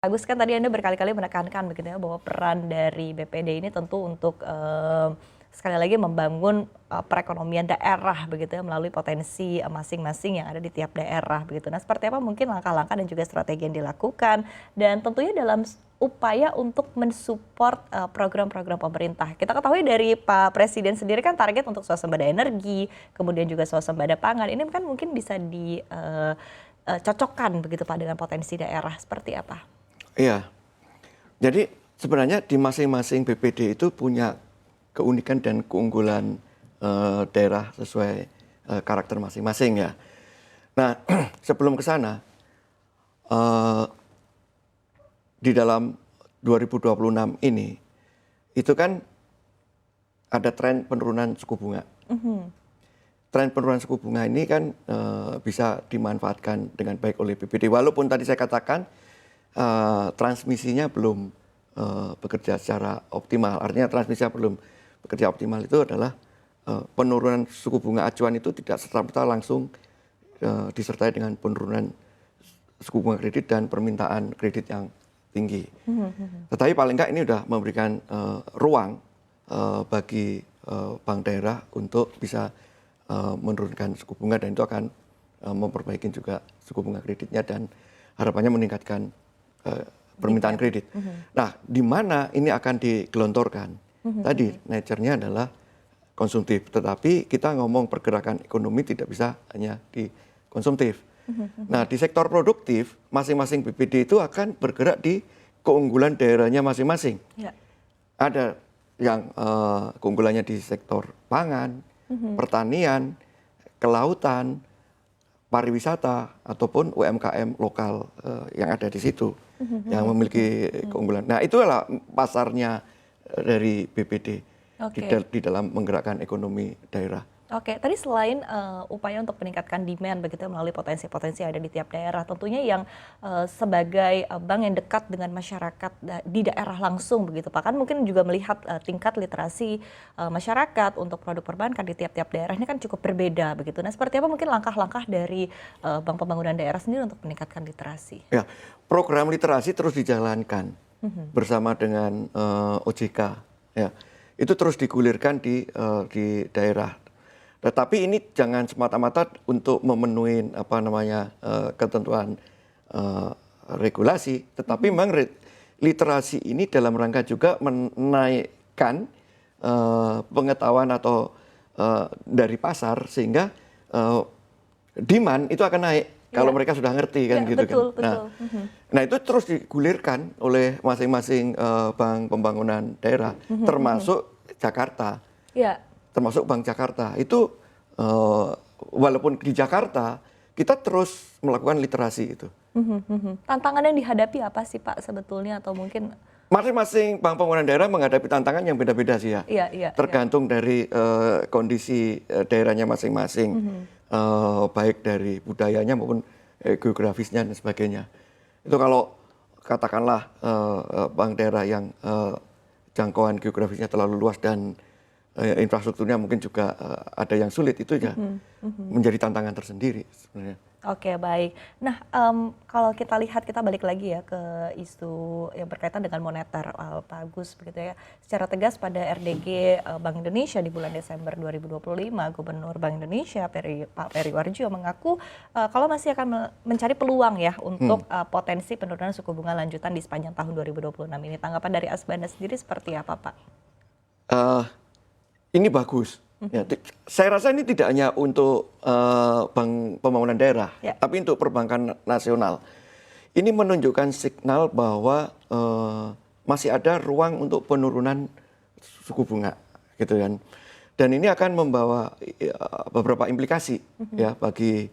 Bagus kan tadi Anda berkali-kali menekankan begitu ya bahwa peran dari BPD ini tentu untuk sekali lagi membangun perekonomian daerah begitu ya melalui potensi masing-masing yang ada di tiap daerah begitu. Nah, seperti apa mungkin langkah-langkah dan juga strategi yang dilakukan dan tentunya dalam upaya untuk mensupport program-program pemerintah. Kita ketahui dari Pak Presiden sendiri kan target untuk swasembada energi, kemudian juga swasembada pangan. Ini kan mungkin bisa dicocokkan begitu Pak dengan potensi daerah seperti apa? Iya, jadi sebenarnya di masing-masing BPD itu punya keunikan dan keunggulan daerah sesuai karakter masing-masing ya. Nah, sebelum ke sana, di dalam 2026 ini, itu kan ada tren penurunan suku bunga. Tren penurunan suku bunga ini kan bisa dimanfaatkan dengan baik oleh BPD. Walaupun tadi saya katakan transmisinya belum bekerja secara optimal. Artinya transmisinya belum bekerja optimal itu adalah penurunan suku bunga acuan itu tidak serta-merta langsung disertai dengan penurunan suku bunga kredit dan permintaan kredit yang tinggi. Tetapi paling enggak ini sudah memberikan ruang bagi bank daerah untuk bisa menurunkan suku bunga dan itu akan memperbaiki juga suku bunga kreditnya dan harapannya meningkatkan permintaan kredit. Nah, di mana ini akan digelontorkan? Tadi nature-nya adalah konsumtif, tetapi kita ngomong pergerakan ekonomi tidak bisa hanya di konsumtif. Nah, di sektor produktif, masing-masing BPD itu akan bergerak di keunggulan daerahnya masing-masing. Ya. Ada yang keunggulannya di sektor pangan, pertanian, kelautan, pariwisata, ataupun UMKM lokal yang ada di situ, yang memiliki keunggulan. Nah, itulah pasarnya dari BPD di dalam menggerakkan ekonomi daerah. Oke, tadi selain upaya untuk meningkatkan demand begitu melalui potensi-potensi yang ada di tiap daerah, tentunya yang sebagai bank yang dekat dengan masyarakat di daerah langsung begitu Pak, kan mungkin juga melihat tingkat literasi masyarakat untuk produk perbankan di tiap-tiap daerah ini kan cukup berbeda begitu. Nah, seperti apa mungkin langkah-langkah dari Bank Pembangunan Daerah sendiri untuk meningkatkan literasi? Ya, program literasi terus dijalankan bersama dengan OJK. Ya, itu terus digulirkan di daerah. Tetapi ini jangan semata-mata untuk memenuhi ketentuan regulasi, tetapi memang literasi ini dalam rangka juga menaikkan pengetahuan atau dari pasar sehingga demand itu akan naik kalau mereka sudah ngerti kan gitu betul, kan. Betul. Nah itu terus digulirkan oleh masing-masing bank pembangunan daerah, termasuk Jakarta. Ya. Termasuk Bank Jakarta itu walaupun di Jakarta kita terus melakukan literasi itu. Tantangan yang dihadapi apa sih Pak sebetulnya atau mungkin masing-masing bank pembangunan daerah menghadapi tantangan yang beda-beda sih ya. Tergantung dari kondisi daerahnya masing-masing, baik dari budayanya maupun geografisnya dan sebagainya. Itu kalau katakanlah bank daerah yang jangkauan geografisnya terlalu luas dan infrastrukturnya mungkin juga ada yang sulit, itu ya menjadi tantangan tersendiri sebenarnya. Oke, baik. Nah, kalau kita lihat, kita balik lagi ya ke isu yang berkaitan dengan moneter, Pak Agus, begitu ya. Secara tegas pada RDG Bank Indonesia di bulan Desember 2025, Gubernur Bank Indonesia Pak Peri Warjio mengaku kalau masih akan mencari peluang ya untuk potensi penurunan suku bunga lanjutan di sepanjang tahun 2026 ini. Tanggapan dari Asbanda sendiri seperti apa, Pak? Ini bagus. Ya, saya rasa ini tidak hanya untuk Bank Pembangunan Daerah, tapi untuk perbankan nasional. Ini menunjukkan signal bahwa masih ada ruang untuk penurunan suku bunga, gitu kan. Dan ini akan membawa beberapa implikasi ya bagi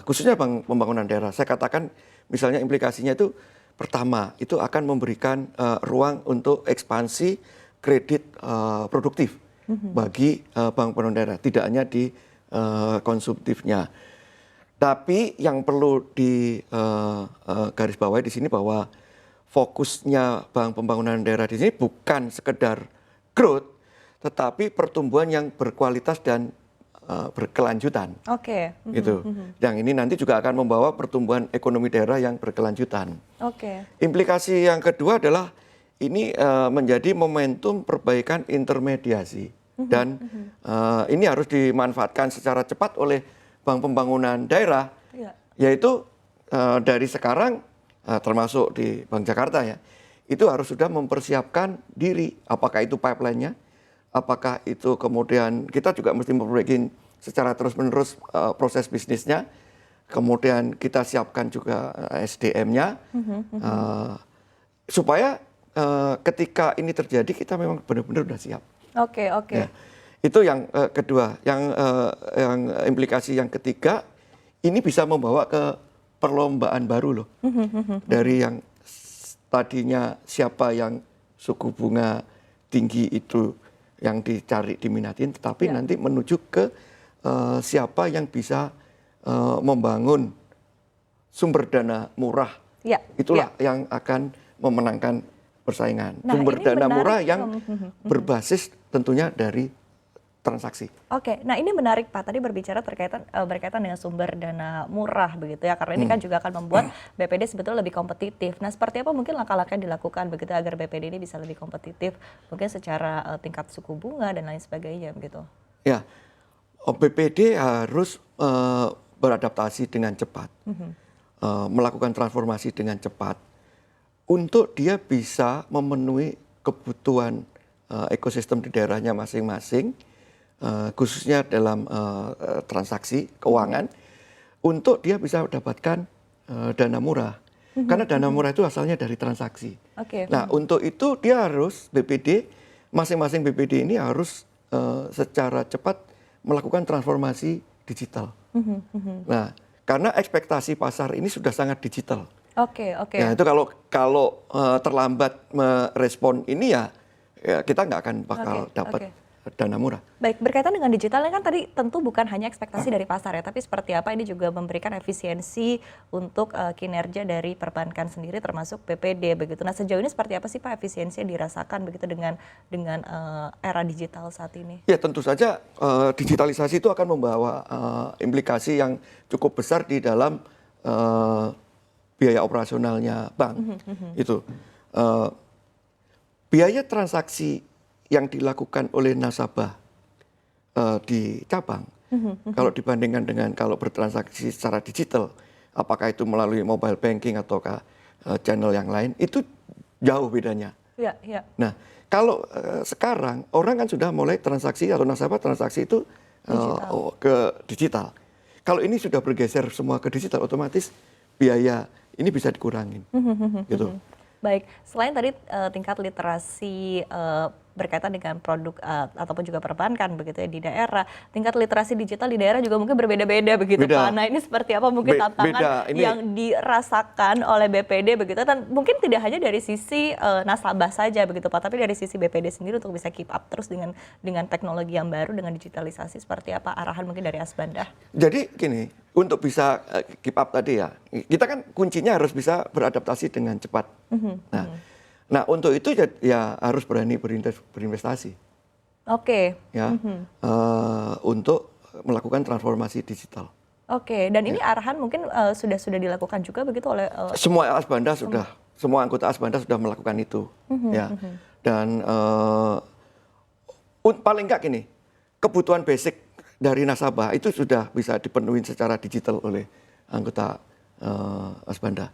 khususnya Bank Pembangunan Daerah. Saya katakan misalnya implikasinya itu pertama itu akan memberikan ruang untuk ekspansi kredit produktif bagi Bank Pembangunan Daerah, tidak hanya di konsumtifnya. Tapi yang perlu digarisbawahi di sini bahwa fokusnya Bank Pembangunan Daerah di sini bukan sekedar growth, tetapi pertumbuhan yang berkualitas dan berkelanjutan. Oke. Gitu. Yang ini nanti juga akan membawa pertumbuhan ekonomi daerah yang berkelanjutan. Oke. Implikasi yang kedua adalah ini menjadi momentum perbaikan intermediasi dan ini harus dimanfaatkan secara cepat oleh Bank Pembangunan Daerah, Iya. yaitu dari sekarang termasuk di Bank Jakarta ya, itu harus sudah mempersiapkan diri, apakah itu pipeline-nya, apakah itu kemudian kita juga mesti memperbaiki secara terus-menerus proses bisnisnya, kemudian kita siapkan juga SDM-nya, supaya ketika ini terjadi kita memang benar-benar sudah siap. Oke. Ya. Itu yang kedua, yang implikasi yang ketiga, ini bisa membawa ke perlombaan baru loh. Dari yang tadinya siapa yang suku bunga tinggi itu yang dicari diminatin, tetapi nanti menuju ke siapa yang bisa membangun sumber dana murah. Ya. Itulah yang akan memenangkan persaingan. Nah, Sumber ini dana menarik. murah yang berbasis tentunya dari transaksi. Oke, nah ini menarik Pak. Tadi berkaitan dengan sumber dana murah begitu ya, karena ini kan juga akan membuat BPD sebetulnya lebih kompetitif. Nah, seperti apa mungkin langkah-langkah yang dilakukan begitu agar BPD ini bisa lebih kompetitif, mungkin secara tingkat suku bunga dan lain sebagainya begitu? Ya, BPD harus beradaptasi dengan cepat, melakukan transformasi dengan cepat, untuk dia bisa memenuhi kebutuhan ekosistem di daerahnya masing-masing, khususnya dalam transaksi keuangan, untuk dia bisa mendapatkan dana murah. Karena dana murah itu asalnya dari transaksi. Oke. Nah, untuk itu dia harus BPD, masing-masing BPD ini harus secara cepat melakukan transformasi digital. Nah, karena ekspektasi pasar ini sudah sangat digital. Oke. Nah, itu kalau terlambat merespon ini ya kita nggak akan bakal dapat dana murah. Baik, berkaitan dengan digital ini kan tadi tentu bukan hanya ekspektasi dari pasar ya, tapi seperti apa ini juga memberikan efisiensi untuk kinerja dari perbankan sendiri termasuk BPD begitu. Nah, sejauh ini seperti apa sih Pak efisiensi yang dirasakan begitu dengan era digital saat ini? Ya, tentu saja digitalisasi itu akan membawa implikasi yang cukup besar di dalam biaya operasionalnya bank. Itu biaya transaksi yang dilakukan oleh nasabah di cabang, kalau dibandingkan dengan kalau bertransaksi secara digital, apakah itu melalui mobile banking ataukah channel yang lain, itu jauh bedanya. Iya. Nah, kalau sekarang orang kan sudah mulai transaksi atau nasabah transaksi itu ke digital. Kalau ini sudah bergeser semua ke digital, otomatis biaya ini bisa dikurangin. Gitu. Baik, selain tadi tingkat literasi berkaitan dengan produk ataupun juga perbankan begitu ya di daerah, tingkat literasi digital di daerah juga mungkin berbeda-beda begitu Pak. Nah, ini seperti apa mungkin tantangan yang dirasakan oleh BPD begitu, dan mungkin tidak hanya dari sisi nasabah saja begitu Pak, tapi dari sisi BPD sendiri untuk bisa keep up terus dengan teknologi yang baru, dengan digitalisasi, seperti apa arahan mungkin dari Asbanda? Jadi gini, untuk bisa keep up tadi ya, kita kan kuncinya harus bisa beradaptasi dengan cepat. Nah, untuk itu ya harus berani berinvestasi. Oke. Ya, untuk melakukan transformasi digital. Oke, dan ini arahan mungkin sudah dilakukan juga begitu oleh semua Asbanda sudah, semua anggota Asbanda sudah melakukan itu. Ya, dan paling enggak gini, kebutuhan basic dari nasabah itu sudah bisa dipenuhi secara digital oleh anggota Asbanda.